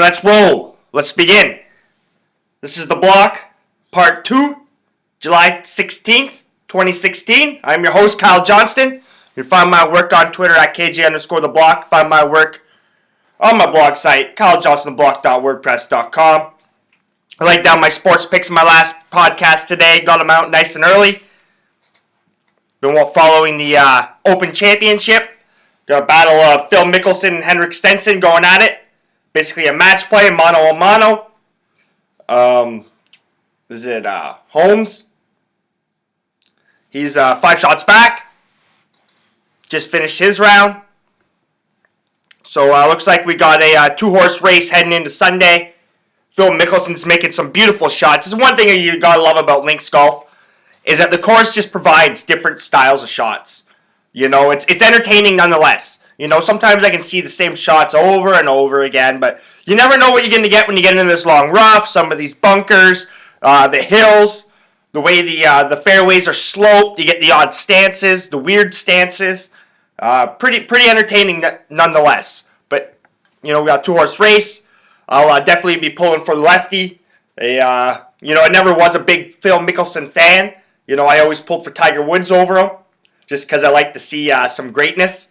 let's roll. Let's begin. This is The Block, Part 2, July 16th, 2016. I'm your host, Kyle Johnston. You can find my work on Twitter at KJ_TheBlock. Find my work on my blog site, kylejohnstonblog.wordpress.com. I laid down my sports picks in my last podcast today. Got them out nice and early. Been following the Open Championship. Got a battle of Phil Mickelson and Henrik Stenson going at it. Basically a match play, mano-a-mano. Holmes? He's 5 shots back. Just finished his round. So looks like we got a 2-horse race heading into Sunday. Phil Mickelson's making some beautiful shots. This is one thing you gotta love about links golf, is that the course just provides different styles of shots. You know, it's entertaining nonetheless. You know, sometimes I can see the same shots over and over again, but you never know what you're going to get when you get into this long rough, some of these bunkers, the hills, the way the fairways are sloped, you get the odd stances, the weird stances. Pretty entertaining nonetheless. But, you know, we got a 2-horse race. I'll definitely be pulling for the lefty. I never was a big Phil Mickelson fan. You know, I always pulled for Tiger Woods over him, just because I like to see some greatness.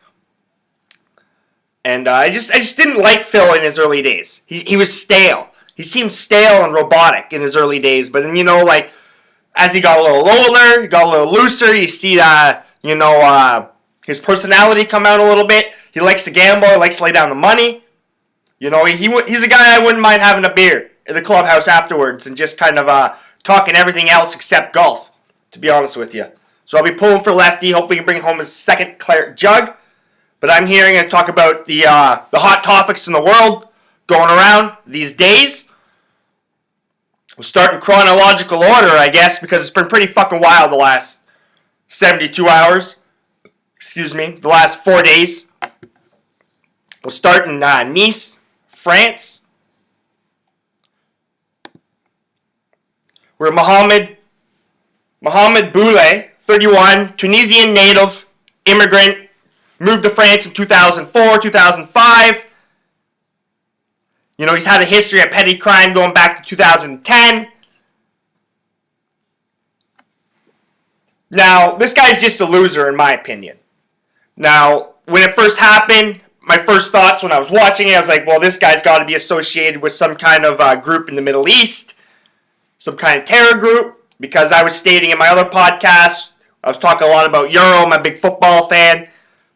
And I just didn't like Phil in his early days. He was stale. He seemed stale and robotic in his early days. But then, you know, like, as he got a little older, he got a little looser, you see his personality come out a little bit. He likes to gamble. He likes to lay down the money. You know, he's a guy I wouldn't mind having a beer in the clubhouse afterwards and just kind of talking everything else except golf, to be honest with you. So I'll be pulling for lefty. Hopefully he can bring home his second claret jug. But I'm here and going to talk about the hot topics in the world going around these days. We'll start in chronological order, I guess, because it's been pretty fucking wild the last 72 hours. Excuse me, the last 4 days. We'll start in Nice, France, where Mohamed Boulay, 31, Tunisian native, immigrant, moved to France in 2004, 2005. You know, he's had a history of petty crime going back to 2010. Now, this guy's just a loser in my opinion. Now, when it first happened, my first thoughts when I was watching it, I was like, well, this guy's got to be associated with some kind of group in the Middle East, some kind of terror group, because I was stating in my other podcast, I was talking a lot about Euro. I'm a big football fan.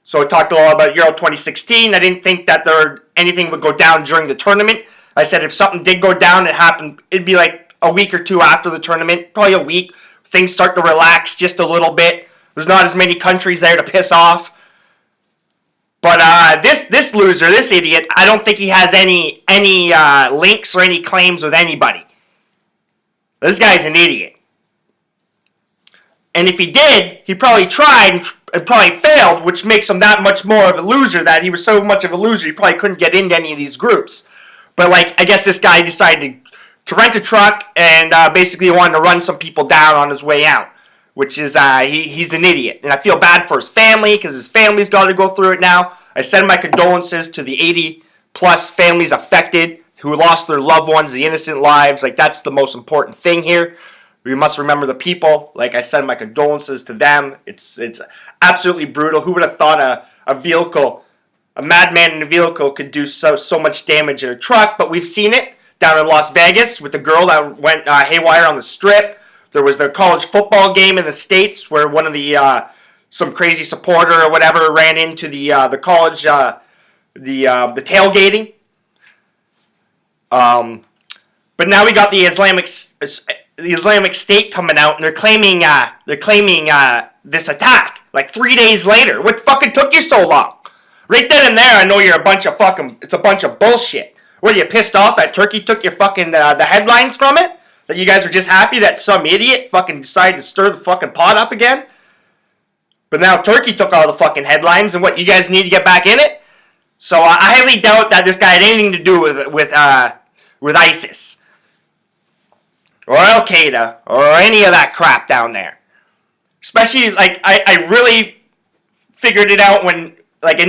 So I talked a lot about Euro 2016. I didn't think that anything would go down during the tournament. I said if something did go down, it'd be like a week or two after the tournament, probably a week. Things start to relax just a little bit. There's not as many countries there to piss off. But this loser, this idiot, I don't think he has any links or any claims with anybody. This guy's an idiot. And if he did, he probably tried and probably failed, which makes him that much more of a loser, that he was so much of a loser, he probably couldn't get into any of these groups. But, like, I guess this guy decided to rent a truck and basically wanted to run some people down on his way out, which is, he's an idiot. And I feel bad for his family, because his family's got to go through it now. I send my condolences to the 80-plus families affected who lost their loved ones, the innocent lives. Like, that's the most important thing here. We must remember the people. Like I send my condolences to them. It's absolutely brutal. Who would have thought a madman in a vehicle could do so much damage in a truck? But we've seen it down in Las Vegas with the girl that went haywire on the strip. There was the college football game in the States where one of the some crazy supporter or whatever ran into the college the tailgating. But now we got the Islamic State coming out, and they're claiming this attack like 3 days later. What fucking took you so long? Right then and there, I know you're it's a bunch of bullshit. What, are you pissed off that Turkey took your fucking the headlines from it? That you guys were just happy that some idiot fucking decided to stir the fucking pot up again? But now Turkey took all the fucking headlines, and what, you guys need to get back in it? So I highly doubt that this guy had anything to do with ISIS. Or Al Qaeda, or any of that crap down there. Especially, like, I really figured it out when, like, I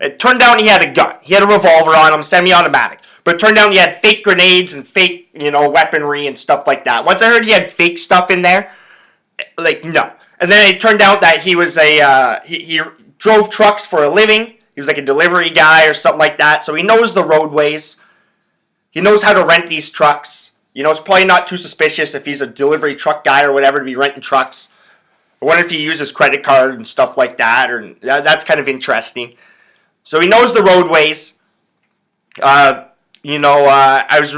It turned out he had a gun. He had a revolver on him, semi-automatic. But it turned out he had fake grenades and fake, weaponry and stuff like that. Once I heard he had fake stuff in there, like, no. And then it turned out that he was he drove trucks for a living. He was like a delivery guy or something like that. So he knows the roadways. He knows how to rent these trucks. It's probably not too suspicious if he's a delivery truck guy or whatever to be renting trucks. I wonder if he uses credit card and stuff like that. Or that's kind of interesting. So he knows the roadways. I was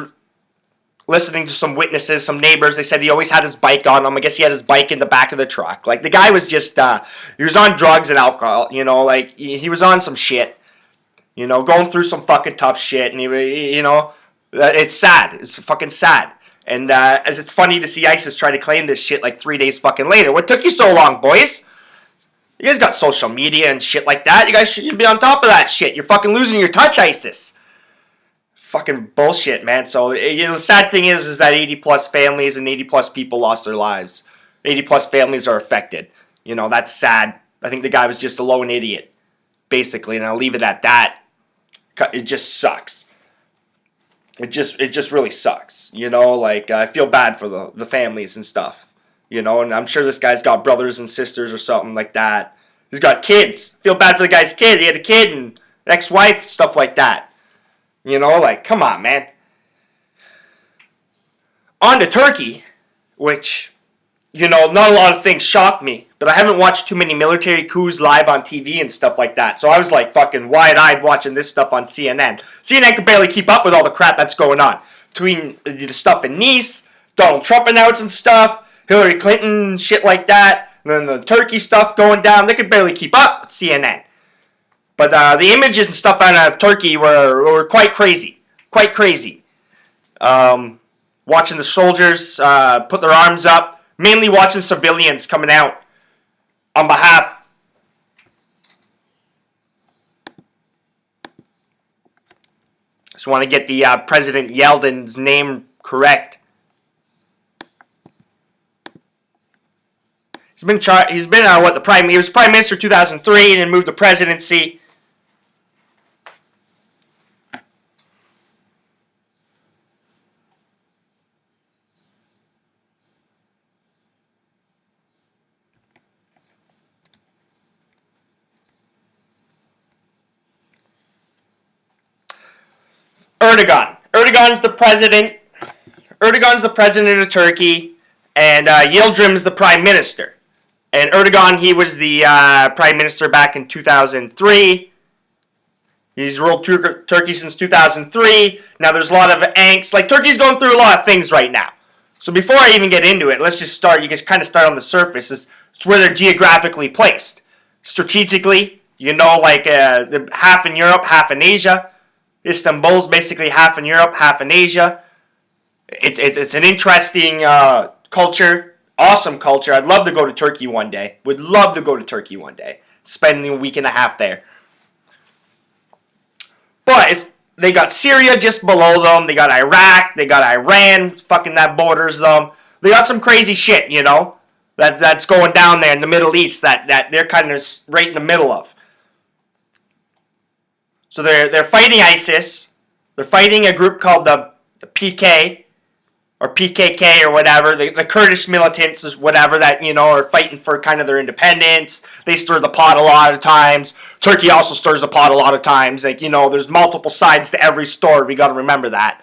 listening to some witnesses, some neighbors. They said he always had his bike on him. I guess he had his bike in the back of the truck. Like, the guy was just, he was on drugs and alcohol, like, he was on some shit, going through some fucking tough shit, and it's sad. It's fucking sad. And, as it's funny to see ISIS try to claim this shit, like, 3 days fucking later. What took you so long, boys? You guys got social media and shit like that. You guys should be on top of that shit. You're fucking losing your touch, ISIS. Fucking bullshit, man. So, the sad thing is that 80-plus families and 80-plus people lost their lives. 80-plus families are affected. That's sad. I think the guy was just a lone idiot, basically, and I'll leave it at that. It just sucks. It just really sucks. I feel bad for the families and stuff. And I'm sure this guy's got brothers and sisters or something like that. He's got kids. Feel bad for the guy's kid. He had a kid and an ex-wife, stuff like that. Come on, man. On to Turkey, which, not a lot of things shock me, but I haven't watched too many military coups live on TV and stuff like that. So I was like fucking wide-eyed watching this stuff on CNN. CNN could barely keep up with all the crap that's going on. Between the stuff in Nice, Donald Trump announcing stuff, Hillary Clinton, shit like that, and then the Turkey stuff going down, they could barely keep up with CNN. But the images and stuff out of Turkey were quite crazy. Quite crazy. Watching the soldiers put their arms up. Mainly watching civilians coming out on behalf. Just want to get the President Yeltsin's name correct. He was Prime Minister 2003 and then moved to presidency. Erdogan's the president. Erdogan's the president of Turkey, and Yildirim's the prime minister. And Erdogan, he was the prime minister back in 2003. He's ruled Turkey since 2003. Now there's a lot of angst. Like, Turkey's going through a lot of things right now. So before I even get into it, let's just start. You can kind of start on the surface. It's where they're geographically placed. Strategically, they're half in Europe, half in Asia. Istanbul's basically half in Europe, half in Asia. It's an interesting culture, awesome culture. I'd love to go to Turkey one day. Would love to go to Turkey one day. Spend a week and a half there. But they got Syria just below them. They got Iraq. They got Iran. Fucking that borders them. They got some crazy shit, that's going down there in the Middle East that they're kind of right in the middle of. So they're fighting ISIS. They're fighting a group called the PK or PKK or whatever. The Kurdish militants is whatever that, are fighting for kind of their independence. They stir the pot a lot of times. Turkey also stirs the pot a lot of times. There's multiple sides to every story. We got to remember that.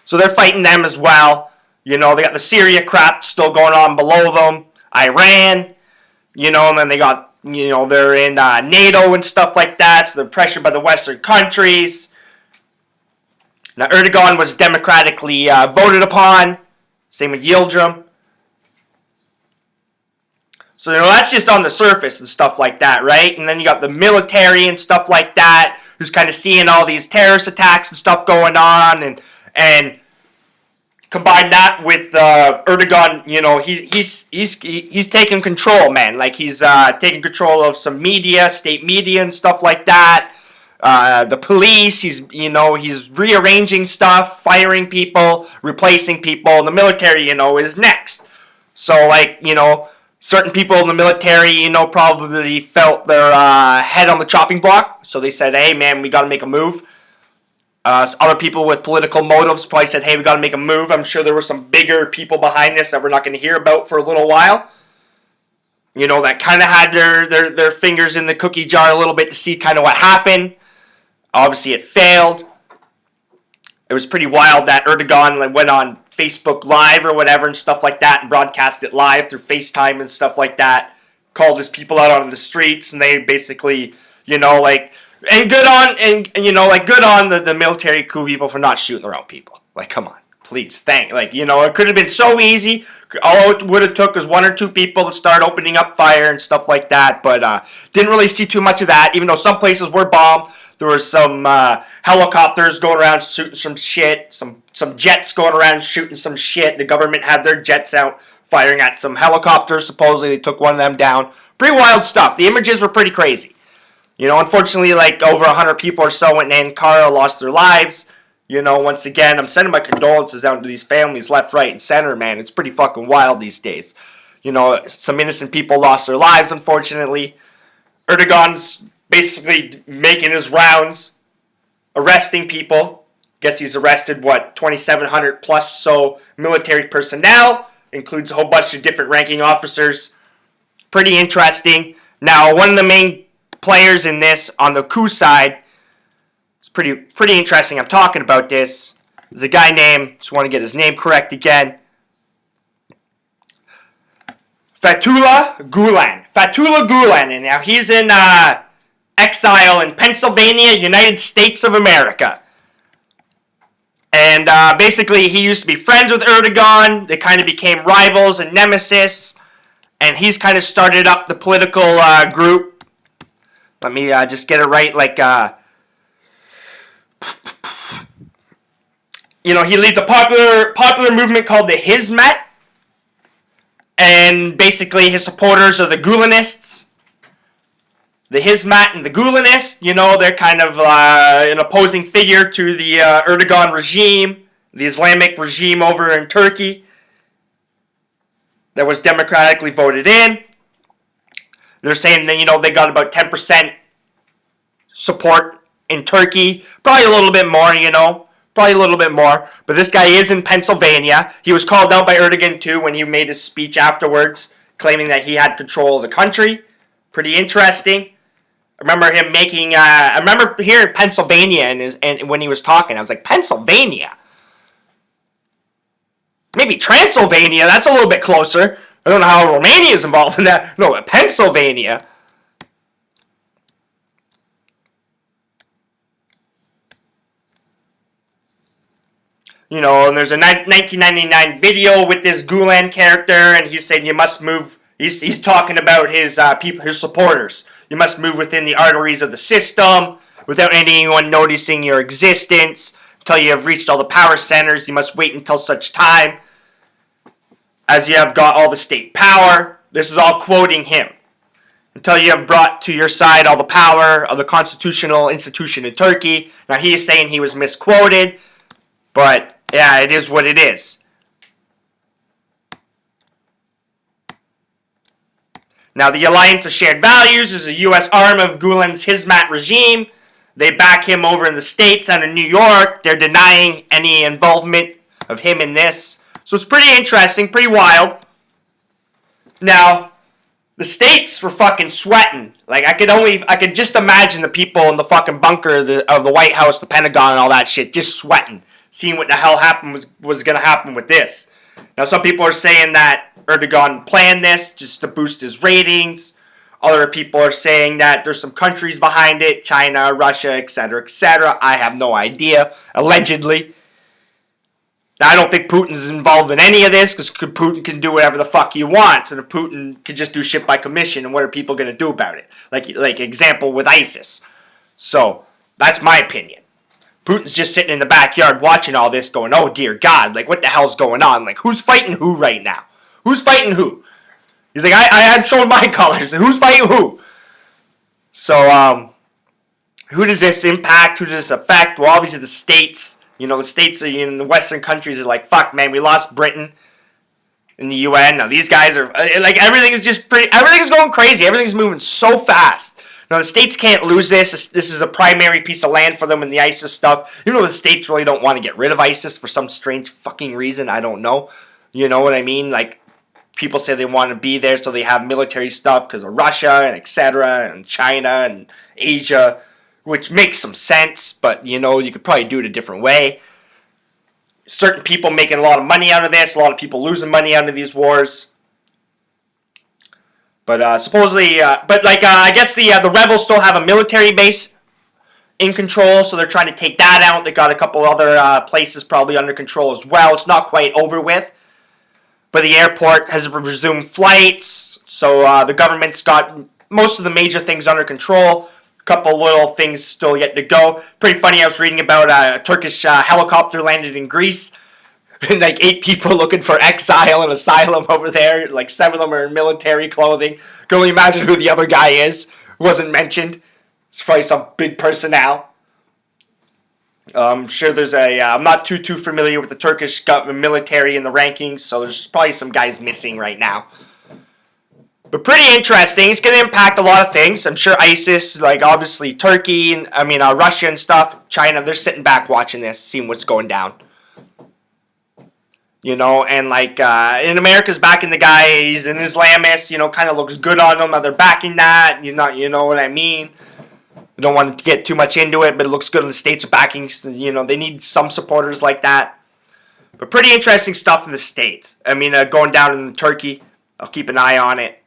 So they're fighting them as well. They got the Syria crap still going on below them. Iran, and then they got, they're in NATO and stuff like that, so they're pressured by the Western countries. Now, Erdogan was democratically voted upon. Same with Yildirim. So, that's just on the surface and stuff like that, right? And then you got the military and stuff like that, who's kind of seeing all these terrorist attacks and stuff going on, and combine that with Erdogan, he's taking control, man. Like, he's taking control of some media, state media and stuff like that. The police, he's rearranging stuff, firing people, replacing people, and the military, is next. So, Certain people in the military, probably felt their head on the chopping block. So they said, hey, man, we got to make a move. Other people with political motives probably said, hey, we got to make a move. I'm sure there were some bigger people behind this that we're not going to hear about for a little while. That kind of had their fingers in the cookie jar a little bit to see kind of what happened. Obviously, it failed. It was pretty wild that Erdogan went on Facebook Live or whatever and stuff like that and broadcast it live through FaceTime and stuff like that. Called his people out on the streets, and they basically, good on the military coup people for not shooting their own people. Like, come on. Please, it could have been so easy. All it would have took was one or two people to start opening up fire and stuff like that, but didn't really see too much of that, even though some places were bombed. There were some helicopters going around shooting some shit, some jets going around shooting some shit. The government had their jets out firing at some helicopters. Supposedly they took one of them down. Pretty wild stuff. The images were pretty crazy. Unfortunately, over 100 people or so in Ankara lost their lives. Once again, I'm sending my condolences out to these families left, right, and center, man. It's pretty fucking wild these days. Some innocent people lost their lives, unfortunately. Erdogan's basically making his rounds, arresting people. Guess he's arrested, 2,700 plus so military personnel. Includes a whole bunch of different ranking officers. Pretty interesting. Now, one of the main players in this on the coup side, it's pretty interesting. I'm talking about this. There's a guy named, just want to get his name correct again, Fethullah Gulen. Fethullah Gulen, and now he's in exile in Pennsylvania, United States of America. And basically, he used to be friends with Erdogan. They kind of became rivals and nemesis. And he's kind of started up the political group. Let me just get it right. He leads a popular movement called the Hizmet. And basically, his supporters are the Gulenists. The Hizmet and the Gulenists, they're kind of an opposing figure to the Erdogan regime, the Islamic regime over in Turkey that was democratically voted in. They're saying that, they got about 10% support in Turkey. Probably a little bit more, Probably a little bit more. But this guy is in Pennsylvania. He was called out by Erdogan, too, when he made his speech afterwards, claiming that he had control of the country. Pretty interesting. I remember him I remember hearing Pennsylvania and when he was talking. I was like, Pennsylvania? Maybe Transylvania. That's a little bit closer. I don't know how Romania is involved in that. No, Pennsylvania. And there's a 1999 video with this Gulen character, and he's saying you must move. He's talking about his his supporters. You must move within the arteries of the system without anyone noticing your existence. Until you have reached all the power centers, you must wait until such time as you have got all the state power. This is all quoting him. Until you have brought to your side all the power of the constitutional institution in Turkey. Now, he is saying he was misquoted, but yeah, it is what it is. Now, the Alliance of Shared Values is a U.S. arm of Gulen's Hizmet regime. They back him over in the States and in New York. They're denying any involvement of him in this. So it's pretty interesting, pretty wild. Now, the States were fucking sweating. I could just imagine the people in the fucking bunker of the White House, the Pentagon, and all that shit, just sweating, seeing what the hell was going to happen with this. Now, some people are saying that Erdogan planned this just to boost his ratings. Other people are saying that there's some countries behind it, China, Russia, etc., etc. I have no idea, allegedly. Now, I don't think Putin's involved in any of this, because Putin can do whatever the fuck he wants, and if Putin can just do shit by commission, and what are people going to do about it? Like example with ISIS. So, that's my opinion. Putin's just sitting in the backyard watching all this going, oh dear God, what the hell's going on? Who's fighting who right now? Who's fighting who? He's like, I have shown my colors. Who's fighting who? So, who does this impact? Who does this affect? Well, obviously the states. The states in the Western countries are like, fuck, man, we lost Britain. in the UN. Now these guys are like everything is just pretty. Everything is going crazy. Everything's moving so fast. Now the states can't lose this. This is a primary piece of land for them in the ISIS stuff. You know the states really don't want to get rid of ISIS for some strange fucking reason. I don't know. You know what I mean? Like people say they want to be there so they have military stuff because of Russia and etc. and China and Asia, which makes some sense. But you know you could probably do it a different way. Certain people making a lot of money out of this. A lot of people losing money out of these wars. But supposedly, I guess the rebels still have a military base in control, so they're trying to take that out. They got a couple other places probably under control as well. It's not quite over with, but the airport has resumed flights, so the government's got most of the major things under control. A couple little things still yet to go. Pretty funny, I was reading about a Turkish helicopter landed in Greece. And like 8 people looking for exile and asylum over there. Like 7 of them are in military clothing. Can only imagine who the other guy is. Wasn't mentioned. It's probably some big personnel. I'm sure there's I'm not too familiar with the Turkish government military and the rankings, so there's probably some guys missing right now. But pretty interesting. It's going to impact a lot of things. I'm sure ISIS, like obviously Turkey, and Russia and stuff, China, they're sitting back watching this, seeing what's going down. You know, and like in America's backing the guy, he's an Islamist, you know, kind of looks good on them that they're backing that. You know what I mean? We don't want to get too much into it, but it looks good in the States are backing, you know, they need some supporters like that. But pretty interesting stuff in the States. Going down in Turkey, I'll keep an eye on it.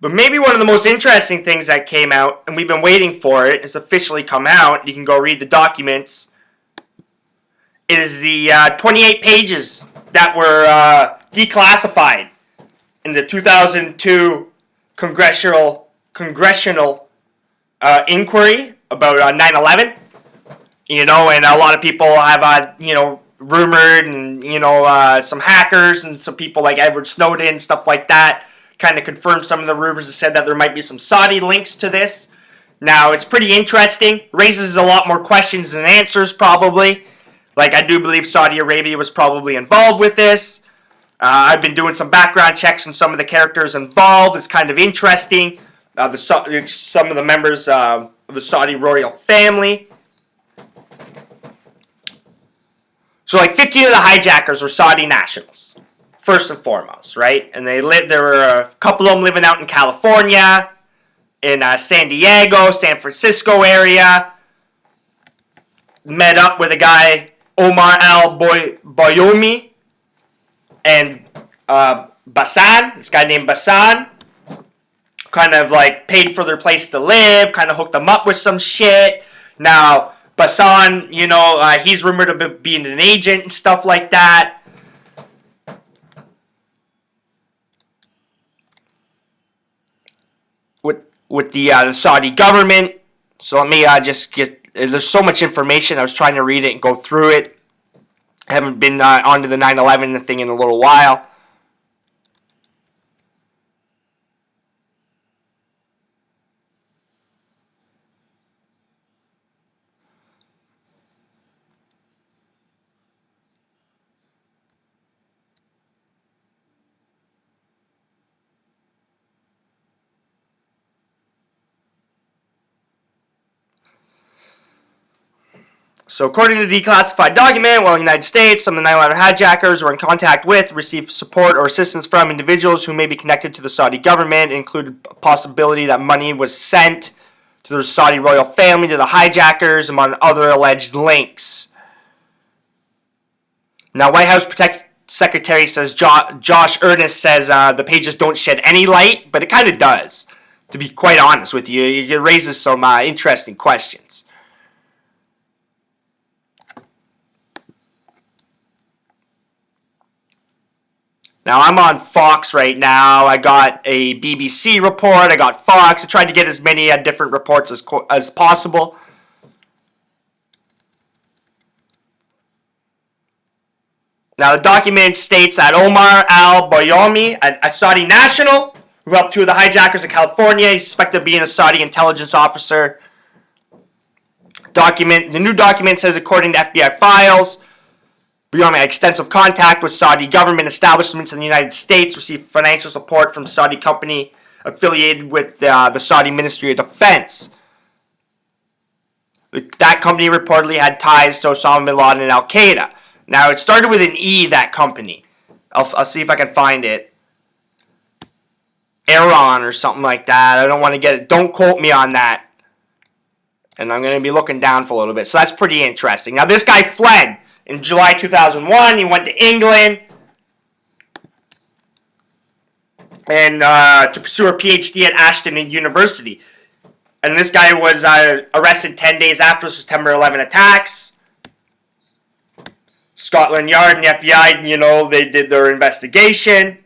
But maybe one of the most interesting things that came out, and we've been waiting for it, it's officially come out, you can go read the documents, is the 28 pages that were declassified in the 2002 congressional inquiry about 9/11. You know, and a lot of people have, rumored, and, some hackers and some people like Edward Snowden, stuff like that, kind of confirmed some of the rumors and said that there might be some Saudi links to this. Now, it's pretty interesting. Raises a lot more questions than answers, probably. Like, I do believe Saudi Arabia was probably involved with this. I've been doing some background checks on some of the characters involved. It's kind of interesting. Some of the members of the Saudi royal family. So, like, 15 of the hijackers were Saudi nationals. First and foremost, right? And there were a couple of them living out in California, in San Diego, San Francisco area. Met up with a guy, Omar al-Bayoumi, and Bassan, this guy named Bassan. Kind of like paid for their place to live, kind of hooked them up with some shit. Now, Bassan, he's rumored of being an agent and stuff like that. With the Saudi government. So let me just get... There's so much information. I was trying to read it and go through it. I haven't been onto the 9/11 thing in a little while. So according to the declassified document, while in the United States, some of the 9/11 hijackers were in contact with, received support or assistance from individuals who may be connected to the Saudi government. It included a possibility that money was sent to the Saudi royal family, to the hijackers, among other alleged links. Now, White House Secretary says, Josh Earnest says the pages don't shed any light, but it kind of does, to be quite honest with you. It raises some interesting questions. Now, I'm on Fox right now. I got a BBC report. I got Fox. I tried to get as many different reports as possible. Now, the document states that Omar al-Bayoumi, a Saudi national, who helped 2 of the hijackers in California, he's suspected of being a Saudi intelligence officer. The new document says, according to FBI files, beyond extensive contact with Saudi government establishments in the United States, received financial support from Saudi company affiliated with the Saudi Ministry of Defense. That company reportedly had ties to Osama bin Laden and Al Qaeda. Now, it started with an E, that company. I'll see if I can find it. Iran or something like that. I don't want to get it. Don't quote me on that. And I'm going to be looking down for a little bit. So that's pretty interesting. Now, this guy fled in July 2001. He went to England and to pursue a PhD at Ashton University. And this guy was arrested 10 days after September 11 attacks. Scotland Yard and the FBI, they did their investigation.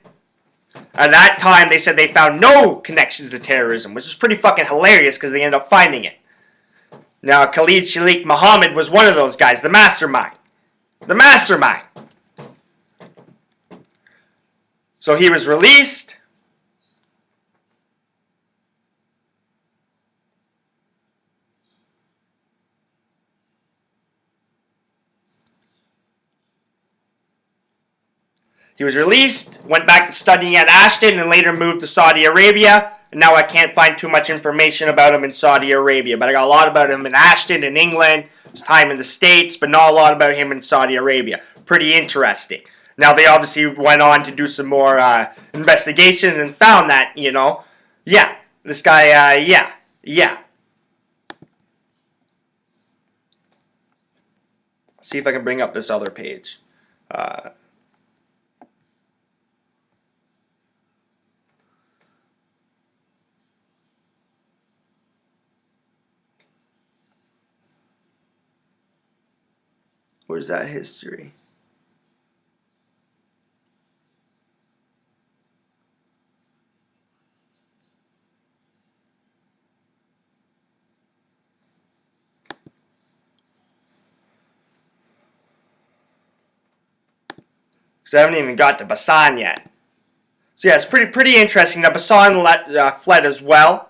At that time, they said they found no connections to terrorism, which is pretty fucking hilarious because they ended up finding it. Now, Khalid Sheikh Mohammed was one of those guys, the mastermind. The mastermind. So he was released. He was released, went back to studying at Ashton, and later moved to Saudi Arabia. And now I can't find too much information about him in Saudi Arabia. But I got a lot about him in Ashton, in England, his time in the States, but not a lot about him in Saudi Arabia. Pretty interesting. Now, they obviously went on to do some more investigation and found that, yeah, this guy, yeah. See if I can bring up this other page. Where's that history? Because I haven't even got to Basan yet. So yeah, it's pretty interesting. Now Basan fled as well.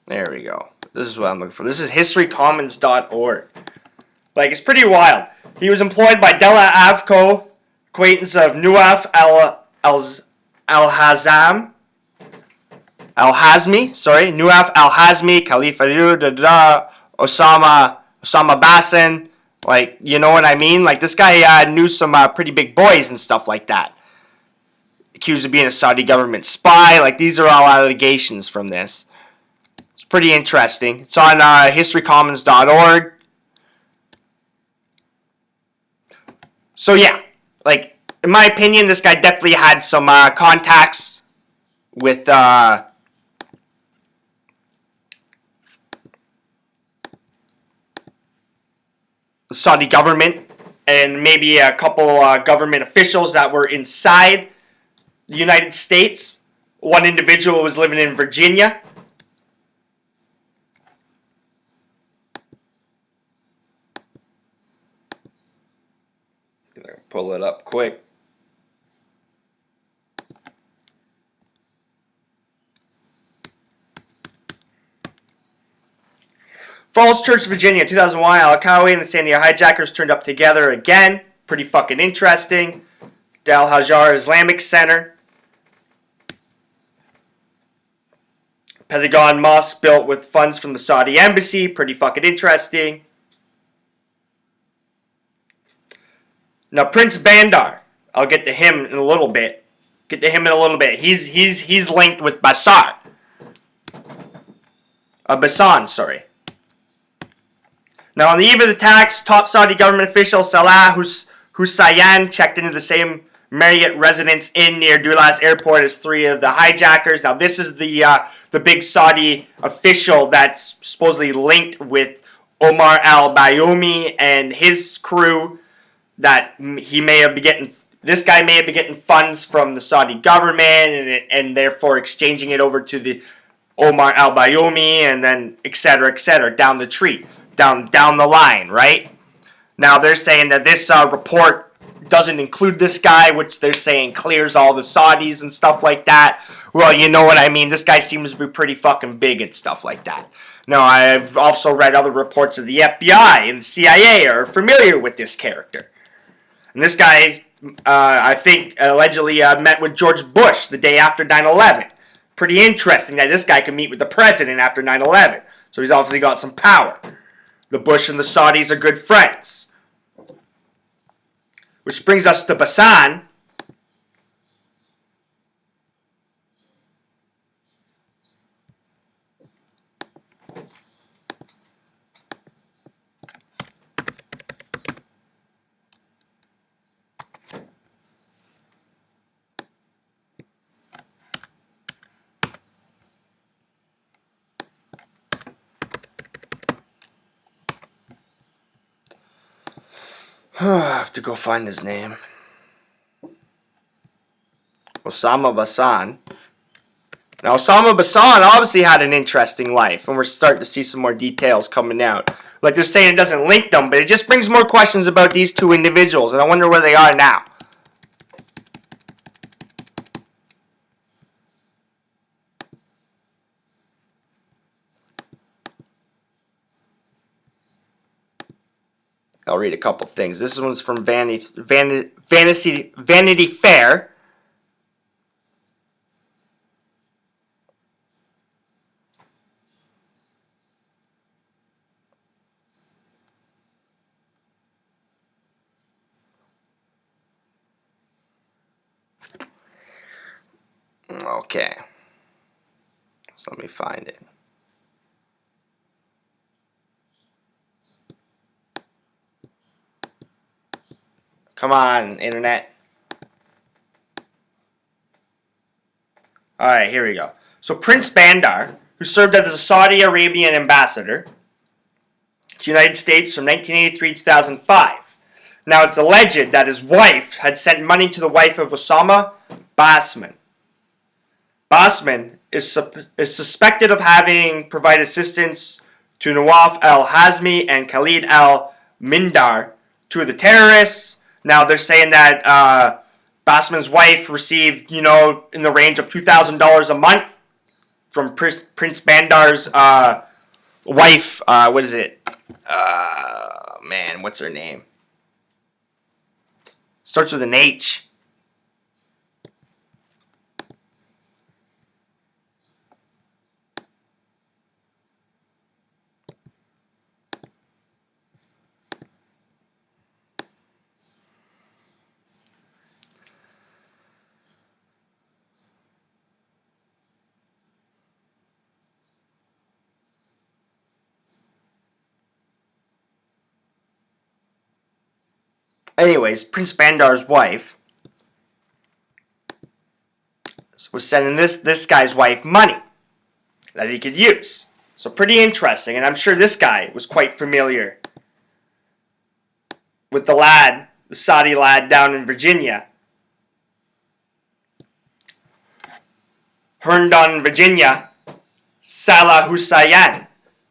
There we go. This is what I'm looking for. This is historycommons.org. Like, it's pretty wild. He was employed by Della Avco, acquaintance of Nuaf al-Hazmi, Nuaf al-Hazmi, Khalifa Osama Basin. Like, you know what I mean? Like, this guy knew some pretty big boys and stuff like that. Accused of being a Saudi government spy. Like, these are all allegations from this. Pretty interesting. It's on historycommons.org. So yeah, like, in my opinion, this guy definitely had some contacts with the Saudi government and maybe a couple government officials that were inside the United States. One individual was living in Virginia. Pull it up quick. Falls Church, Virginia, 2001. Al-Qawi and the San Diego hijackers turned up together again. Pretty fucking interesting. The Al-Hajar Islamic Center. Pentagon Mosque built with funds from the Saudi Embassy. Pretty fucking interesting. Now, Prince Bandar, I'll get to him in a little bit. He's linked with Basan, sorry. Now, on the eve of the attacks, top Saudi government official Salah Hussayan checked into the same Marriott Residence Inn near Doulas Airport as 3 of the hijackers. Now, this is the big Saudi official that's supposedly linked with Omar al-Bayoumi and his crew. That he may have been getting. This guy may have been getting funds from the Saudi government and therefore exchanging it over to the Omar al-Bayoumi, and then et cetera, down the tree, down the line, right? Now, they're saying that this report doesn't include this guy, which they're saying clears all the Saudis and stuff like that. Well, you know what I mean. This guy seems to be pretty fucking big and stuff like that. Now, I've also read other reports of the FBI and the CIA are familiar with this character. And this guy, I think, allegedly met with George Bush the day after 9/11. Pretty interesting that this guy can meet with the president after 9/11. So he's obviously got some power. The Bush and the Saudis are good friends. Which brings us to Basan. I have to go find his name. Osama Basan. Now, Osama Basan obviously had an interesting life, and we're starting to see some more details coming out. Like they're saying it doesn't link them, but it just brings more questions about these two individuals, and I wonder where they are now. I'll read a couple things. This one's from Vanity Fair. Okay. So let me find it. Come on, internet. Alright, here we go. So Prince Bandar, who served as the Saudi Arabian ambassador to the United States from 1983 to 2005. Now, it's alleged that his wife had sent money to the wife of Osama, Basman. Basman is suspected of having provided assistance to Nawaf al-Hazmi and Khalid al-Mindar, 2 of the terrorists. Now, they're saying that Basman's wife received, in the range of $2,000 a month from Prince Bandar's wife. What is it? What's her name? Starts with an H. Anyways, Prince Bandar's wife was sending this guy's wife money that he could use. So pretty interesting, and I'm sure this guy was quite familiar with the Saudi lad down in Virginia. Herndon, Virginia, Salah Hussein.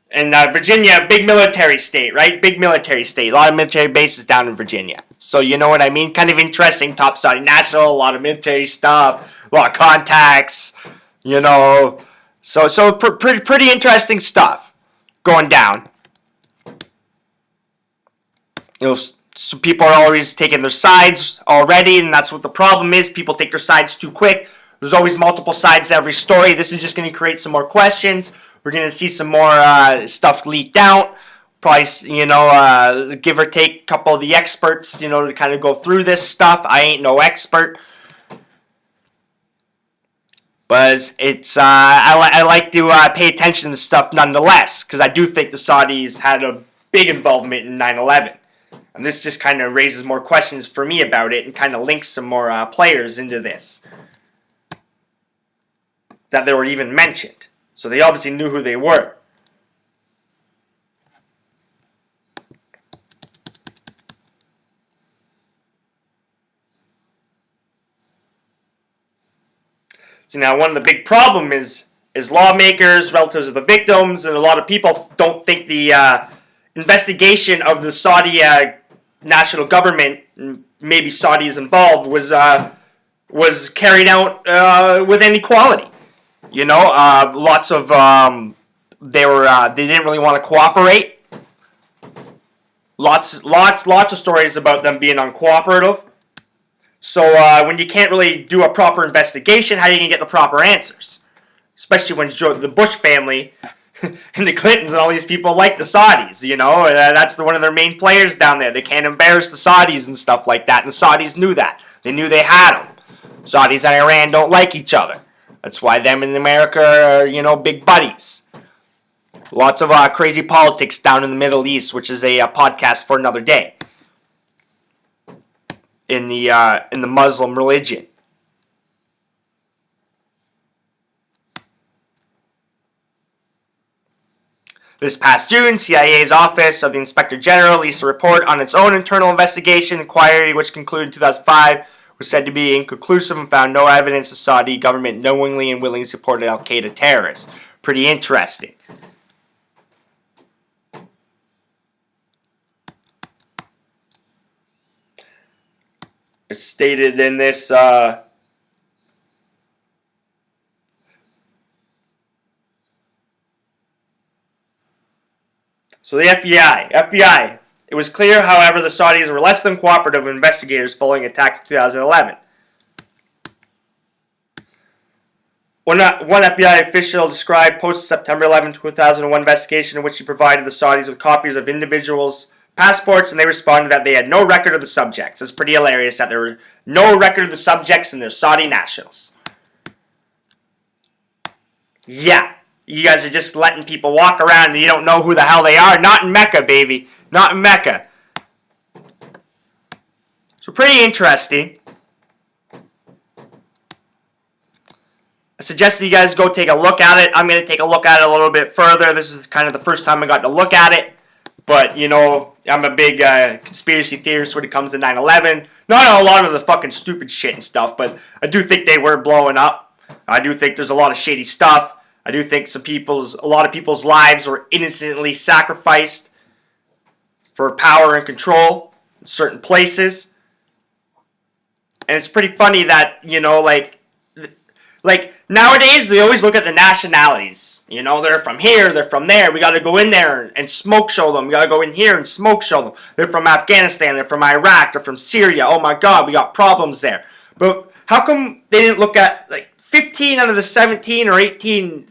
And Virginia, big military state, right? Big military state. A lot of military bases down in Virginia. So you know what I mean? Kind of interesting. Top Saudi national, a lot of military stuff, a lot of contacts, So pretty interesting stuff going down. So people are always taking their sides already, and that's what the problem is. People take their sides too quick. There's always multiple sides to every story. This is just going to create some more questions. We're going to see some more stuff leaked out. Probably, give or take a couple of the experts, to kind of go through this stuff. I ain't no expert. But it's, I like to pay attention to stuff nonetheless, because I do think the Saudis had a big involvement in 9/11. And this just kind of raises more questions for me about it and kind of links some more players into this that they were even mentioned. So they obviously knew who they were. So now one of the big problem is lawmakers, relatives of the victims, and a lot of people don't think the investigation of the Saudi national government, maybe Saudis involved, was carried out with any quality. You know, lots of they didn't really want to cooperate. Lots of stories about them being uncooperative. So when you can't really do a proper investigation, how are you going to get the proper answers? Especially when the Bush family and the Clintons and all these people like the Saudis, you know? That's one of their main players down there. They can't embarrass the Saudis and stuff like that, and the Saudis knew that. They knew they had them. Saudis and Iran don't like each other. That's why them and America are, you know, big buddies. Lots of crazy politics down in the Middle East, which is a podcast for another day. In the Muslim religion. This past June, CIA's Office of the Inspector General released a report on its own internal investigation inquiry, which concluded in 2005, was said to be inconclusive and found no evidence the Saudi government knowingly and willingly supported al-Qaeda terrorists. Pretty interesting. It's stated in this so the FBI. It was clear, however, the Saudis were less than cooperative investigators following attacks in 2011. One FBI official described post-September 11, 2001 investigation in which he provided the Saudis with copies of individuals' passports, and they responded that they had no record of the subjects. It's pretty hilarious that there were no record of the subjects and they're Saudi nationals. Yeah, you guys are just letting people walk around and you don't know who the hell they are. Not in Mecca, baby. Not in Mecca. So pretty interesting. I suggest that you guys go take a look at it. I'm going to take a look at it a little bit further. This is kind of the first time I got to look at it. But, you know, I'm a big conspiracy theorist when it comes to 9/11. Not a lot of the fucking stupid shit and stuff, but I do think they were blowing up. I do think there's a lot of shady stuff. I do think a lot of people's lives were innocently sacrificed for power and control in certain places. And it's pretty funny that, you know, like nowadays they always look at the nationalities. You know, they're from here, they're from there. We got to go in there and smoke show them. We got to go in here and smoke show them. They're from Afghanistan, they're from Iraq, they're from Syria. Oh my God, we got problems there. But how come they didn't look at, like, 15 out of the 17 or 18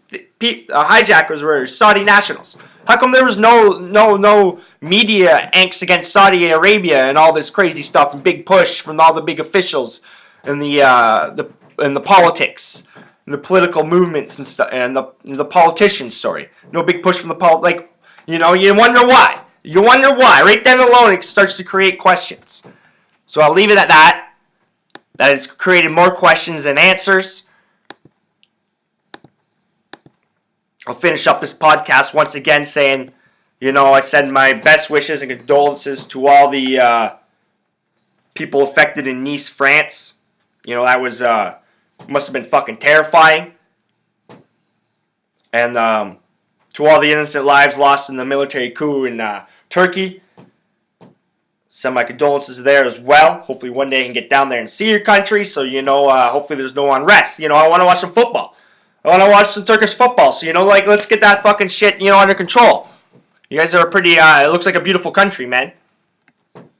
hijackers were Saudi nationals? How come there was no media angst against Saudi Arabia and all this crazy stuff and big push from all the big officials and the politics and the political movements and stuff and the politicians? Sorry, no big push from the you know, you wonder why. You wonder why. Right then alone, it starts to create questions. So I'll leave it at that. That it's created more questions than answers. I'll finish up this podcast once again saying, you know, I send my best wishes and condolences to all the people affected in Nice, France. You know, that was, must have been fucking terrifying. And to all the innocent lives lost in the military coup in Turkey, send my condolences there as well. Hopefully one day I can get down there and see your country, so, you know, hopefully there's no unrest. You know, I want to watch some football. I want to watch some Turkish football. So, you know, like, let's get that fucking shit, you know, under control. You guys are pretty, it looks like a beautiful country, man.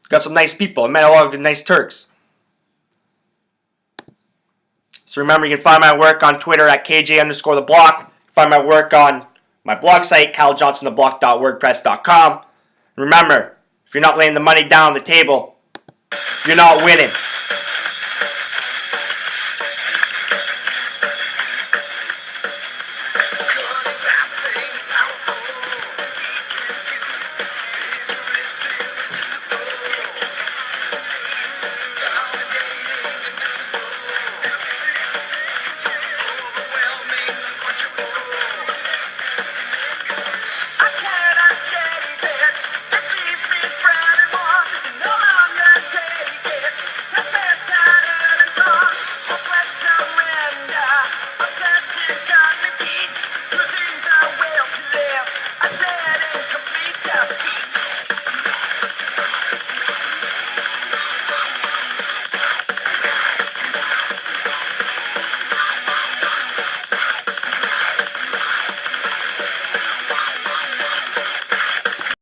Got some nice people. I met a lot of nice Turks. So remember, you can find my work on Twitter at KJ_theblock. Find my work on my blog site, KyleJohnsonTheBlock.wordpress.com. Remember, if you're not laying the money down on the table, you're not winning.